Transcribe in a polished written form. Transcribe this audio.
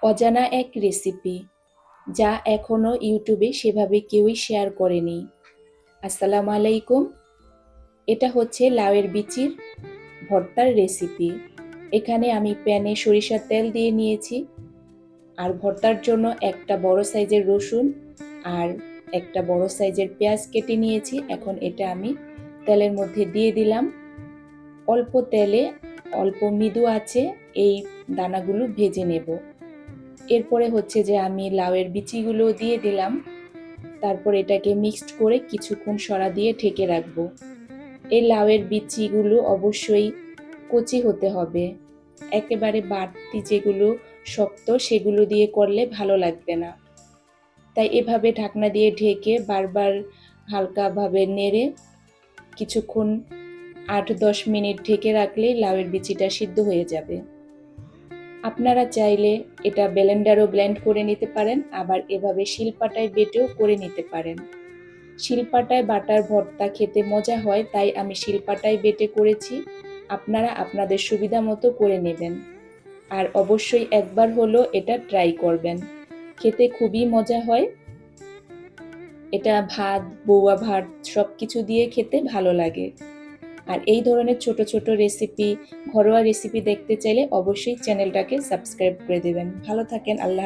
অজানা এক রেসিপি যা এখনো ইউটিউবে সেভাবে কেউই শেয়ার করেনি। আসসালামু আলাইকুম। এটা হচ্ছে লাউয়ের বিচির ভর্তার রেসিপি। এখানে আমি প্যানে সরিষার তেল দিয়ে নিয়েছি, আর ভর্তার জন্য একটা বড় সাইজের রসুন আর একটা বড় সাইজের পেঁয়াজ কেটে নিয়েছি। এখন এটা আমি তেলের মধ্যে দিয়ে দিলাম। অল্প তেলে অল্প মৃদু আছে এই দানাগুলো ভেজে নেব। এরপরে হচ্ছে যে আমি লাউয়ের বিচিগুলো দিয়ে দিলাম। তারপর এটাকে মিক্সড করে কিছুক্ষণ সরা দিয়ে ঢেকে রাখবো। এই লাউয়ের বিচিগুলো অবশ্যই কচি হতে হবে। একেবারে বাড়তি যেগুলো শক্ত সেগুলো দিয়ে করলে ভালো লাগবে না। তাই এভাবে ঢাকনা দিয়ে ঢেকে বারবার হালকাভাবে নেড়ে কিছুক্ষণ 8-10 মিনিট ঢেকে রাখলেই লাউয়ের বিচিটা সিদ্ধ হয়ে যাবে। আপনারা চাইলে এটা ব্লেন্ডারও ব্লেন্ড করে নিতে পারেন, আবার এভাবে শিলপাটায় বেটেও করে নিতে পারেন। শিলপাটায় বাটার ভর্তা খেতে মজা হয়, তাই আমি শিলপাটায় বেটে করেছি। আপনারা আপনাদের সুবিধা মতো করে নেবেন, আর অবশ্যই একবার হলো এটা ট্রাই করবেন। খেতে খুবই মজা হয়। এটা ভাত, বউয়া ভাত সব কিছু দিয়ে খেতে ভালো লাগে। আর এই ধরনের ছোট ছোট রেসিপি, ঘরোয়া রেসিপি দেখতে চাইলে অবশ্যই চ্যানেলটাকে সাবস্ক্রাইব করে দেবেন। ভালো থাকেন। আল্লাহ।